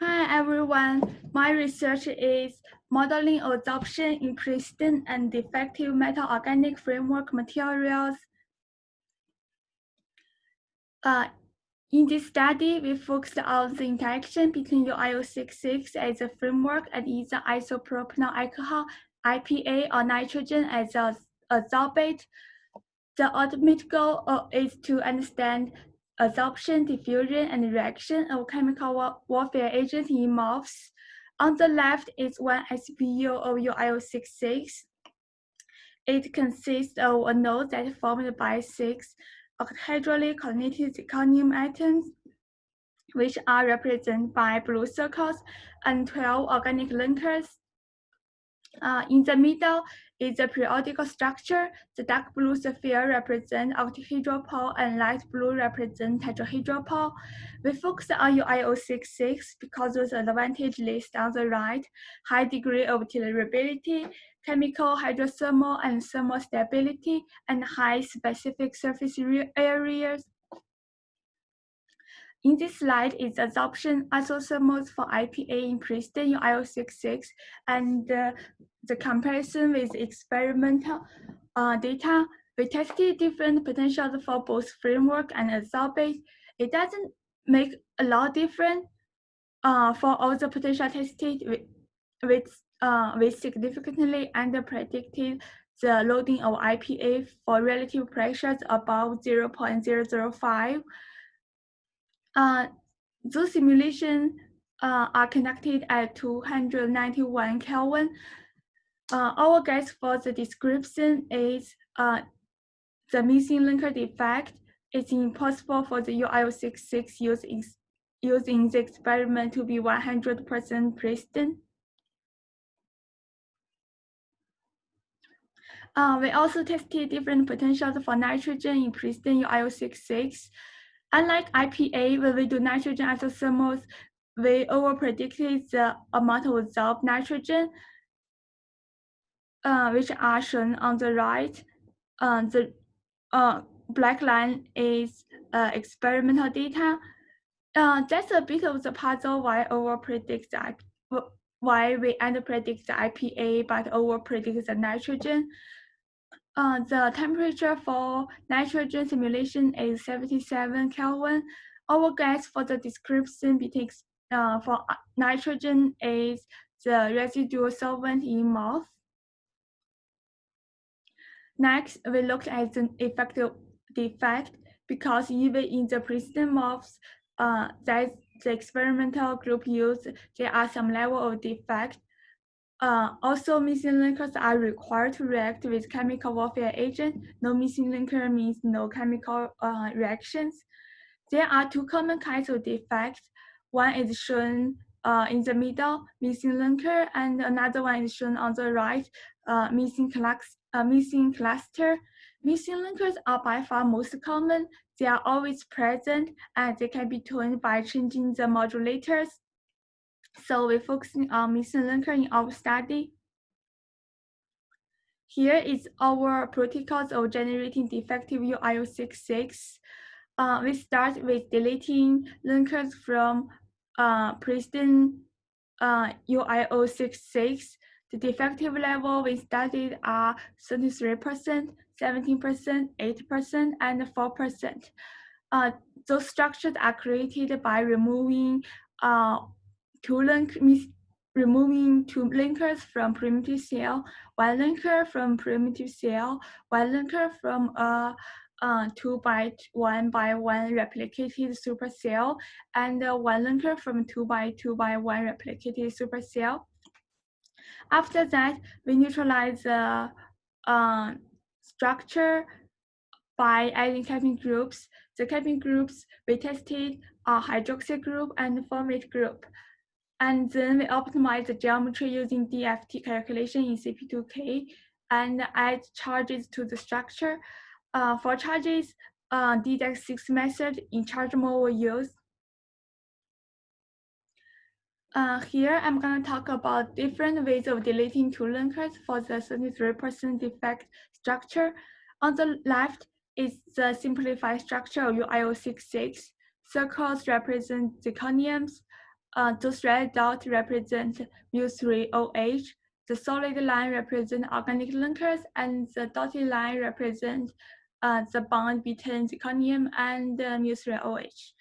Hi everyone, my research is modeling absorption in pristine and defective metal organic framework materials. In this study, we focused on the interaction between UIO66 as a framework and either isopropanol alcohol, IPA, or nitrogen as a adsorbate. The ultimate goal is to understand absorption, diffusion, and reaction of chemical warfare agents in MOFs. On the left is one SPU of UIO66. It consists of a node that is formed by 6 octahedrally connected zirconium atoms, which are represented by blue circles, and 12 organic linkers. In the middle is the periodical structure. The dark blue sphere represents octahedral pole and light blue represents tetrahedral pole. We focus on UIO66 because of the advantage list on the right, high degree of tolerability, chemical, hydrothermal, and thermal stability, and high specific surface areas. In this slide is absorption isothermals for IPA in pristine UIO66 and the comparison with experimental data. We tested different potentials for both framework and adsorbate. It doesn't make a lot difference for all the potential tested. We significantly under-predicted the loading of IPA for relative pressures above 0.005. Those simulations are conducted at 291 Kelvin. Our guess for the description is the missing linker defect. It's impossible for the UIO66 used in the experiment to be 100% pristine. We also tested different potentials for nitrogen in pristine UIO66. Unlike IPA, when we do nitrogen isothermals, we overpredicted the amount of absorbed nitrogen, which are shown on the right. The black line is experimental data. That's a bit of the puzzle why we underpredict the IPA but overpredict the nitrogen. The temperature for nitrogen simulation is 77 Kelvin. Our guess for the description for nitrogen is the residual solvent in MOF. Next, we looked at the effective defect because even in the pristine MOFs that the experimental group used, there are some level of defect. Also, missing linkers are required to react with chemical warfare agent. No missing linker means no chemical reactions. There are two common kinds of defects. One is shown in the middle, missing linker, and another one is shown on the right, missing cluster. Missing linkers are by far most common. They are always present, and they can be tuned by changing the modulators. So we're focusing on missing linker in our study. Here is our protocols of generating defective UIO66. We start with deleting linkers from pristine UIO66. The defective level we studied are 33%, 17%, 8%, and 4%. Those structures are created by removing two linkers from primitive cell, one linker from primitive cell, one linker from a 2 by 1 by 1 replicated supercell, and one linker from 2 by 2 by 1 replicated supercell. After that, we neutralize the structure by adding capping groups. The capping groups we tested are hydroxy group and formate group. And then we optimize the geometry using DFT calculation in CP2K and add charges to the structure. For charges, DDEX6 method in charge mode were used. Here, I'm going to talk about different ways of deleting two linkers for the 33% defect structure. On the left is the simplified structure of UIO66. Circles represent zirconiums. Those red dots represent mu3OH. The solid line represents organic linkers, and the dotted line represents the bond between zirconium and mu3OH.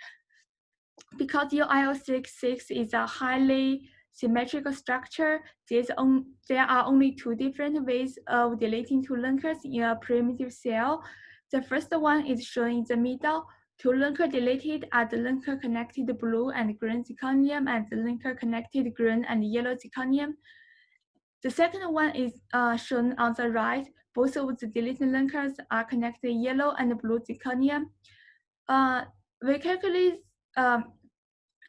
Because UIO66 is a highly symmetrical structure, there are only two different ways of deleting two linkers in a primitive cell. The first one is shown in the middle. Two linkers deleted are the linker connected blue and green zirconium and the linker connected green and yellow zirconium. The second one is shown on the right. Both of the deleted linkers are connected yellow and blue zirconium.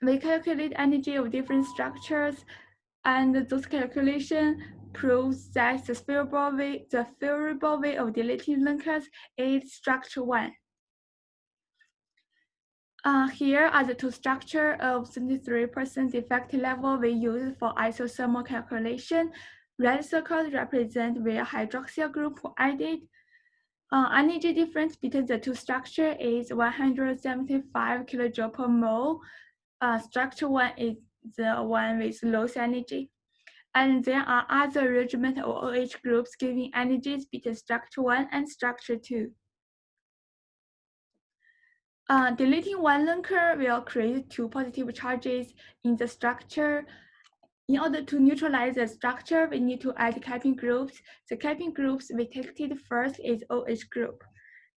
We calculate energy of different structures, and those calculations proves that the favorable way of deleting linkers is structure 1. Here are the two structures of 73% defect level we use for isothermal calculation. Red circles represent where hydroxyl group were added. Energy difference between the two structures is 175 kilojoule per mole. Structure 1 is the one with lowest energy. And there are other arrangement of OH groups giving energies between structure 1 and structure 2. Deleting one linker will create two positive charges in the structure. In order to neutralize the structure, we need to add capping groups. The capping groups we tested first is OH group.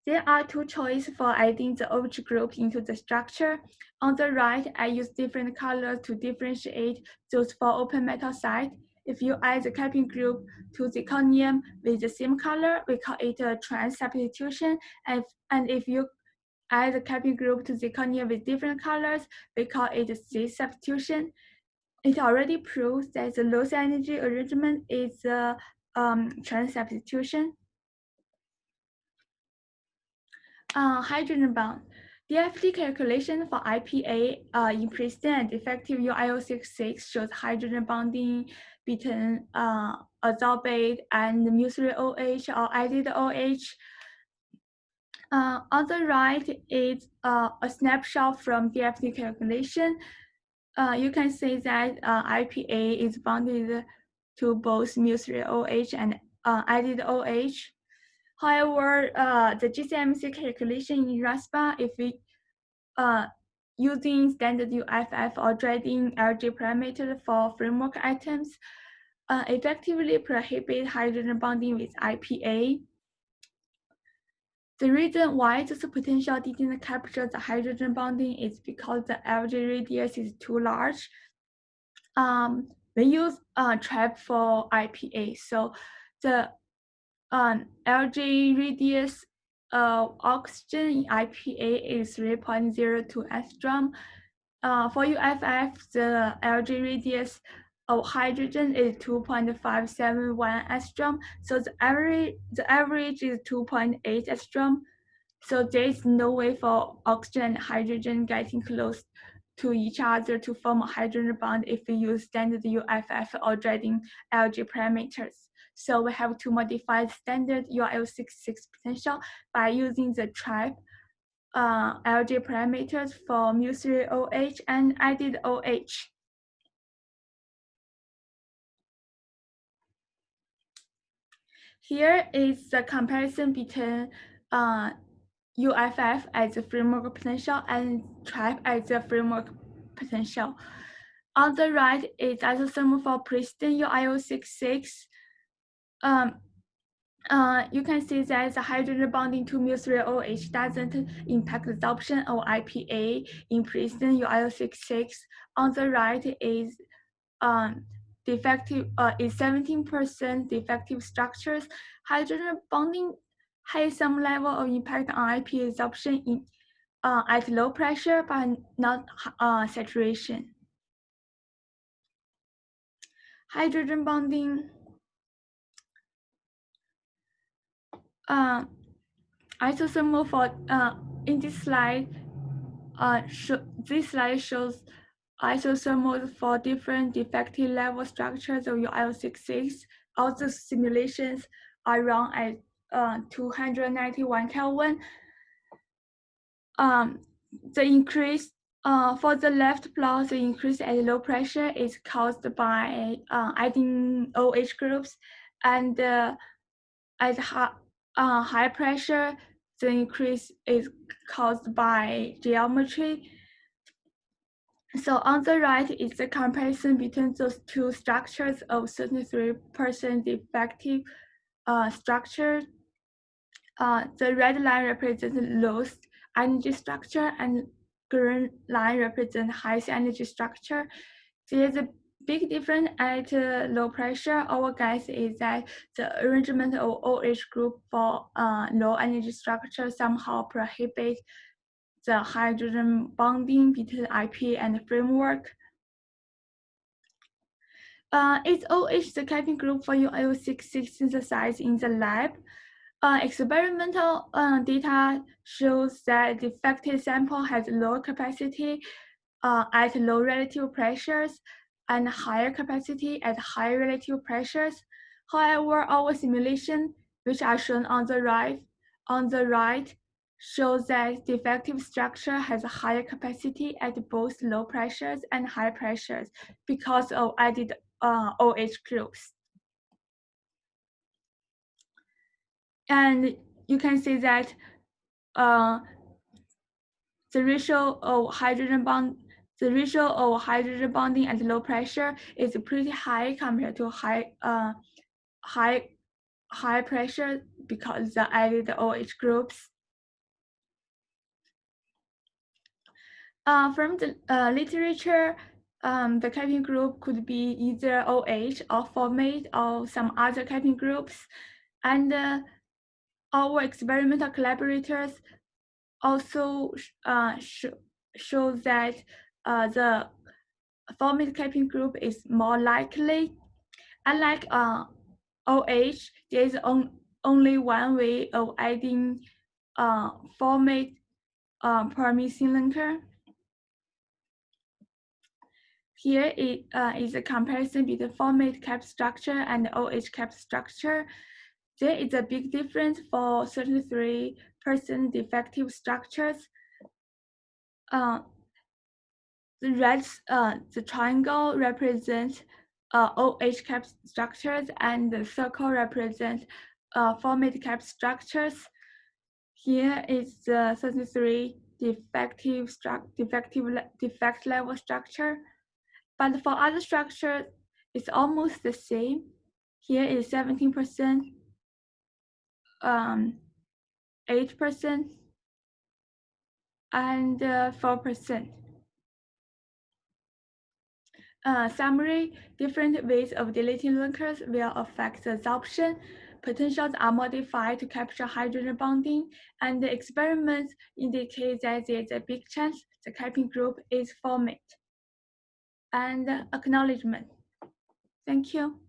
There are two choices for adding the OH group into the structure. On the right, I use different colors to differentiate those for open metal site. If you add the capping group to zirconium with the same color, we call it a trans substitution. And if you add the capping group to zirconium with different colors, we call it a cis substitution. It already proves that the lowest energy arrangement is a trans substitution. Hydrogen bond. DFT calculation for IPA in pristine and defective UIO66 shows hydrogen bonding between adsorbate and mu3OH or added OH. On the right is a snapshot from DFT calculation. You can see that IPA is bonded to both mu3OH and added OH. However, the GCMC calculation in RASPA, if we using standard UFF or dredging LG parameter for framework items, effectively prohibit hydrogen bonding with IPA. The reason why this potential didn't capture the hydrogen bonding is because the LG radius is too large. We use trap for IPA, so the LG radius of oxygen in IPA is 3.02 angstrom. For UFF, the LG radius of hydrogen is 2.571 angstrom. So the average is 2.8 angstrom. So there is no way for oxygen and hydrogen getting close to each other to form a hydrogen bond if we use standard UFF or dredging LG parameters. So we have to modify the standard UIO66 potential by using the trap LG parameters for mu3OH and added OH. Here is the comparison between UFF as the framework potential and trap as the framework potential. On the right is isothermal for pristine UIO66. You can see that the hydrogen bonding to mu3OH doesn't impact the absorption of IPA in pristine UIO66. On the right is defective is 17% defective structures. Hydrogen bonding has some level of impact on IPA absorption in at low pressure, but not saturation. Hydrogen bonding. Isothermal for in this slide. This slide shows isothermal for different defective level structures of UIO66. All the simulations are run at 291 Kelvin. The increase For the left plot, the increase at low pressure is caused by adding OH groups, and at high pressure, the increase is caused by geometry. So on the right is the comparison between those two structures of 33% defective structure. The red line represents lowest energy structure and green line represents highest energy structure. There's a big difference at low pressure. Our guess is that the arrangement of OH group for low energy structure somehow prohibit the hydrogen bonding between IP and framework. Is OH the capping group for UIO66 synthesized in the lab? Experimental data shows that defective sample has lower capacity at low relative pressures and higher capacity at high relative pressures. However, our simulation, which are shown on the right, shows that defective structure has a higher capacity at both low pressures and high pressures because of added OH groups. And you can see that the ratio of hydrogen bonding at low pressure is pretty high compared to high pressure because the added OH groups. From the literature, the capping group could be either OH or formate or some other capping groups, and our experimental collaborators also show that the formate capping group is more likely. Unlike OH, there is only one way of adding formate permethrin linker. Here is a comparison between formate cap structure and OH cap structure. There is a big difference for 33% defective structures. The triangle represents OH cap structures, and the circle represents formate cap structures. Here is the 33 defect level structure. But for other structures, it's almost the same. Here is 17%, 8%, and 4%. Summary, different ways of deleting linkers will affect the absorption. Potentials are modified to capture hydrogen bonding, and the experiments indicate that there's a big chance the capping group is formate. And acknowledgement. Thank you.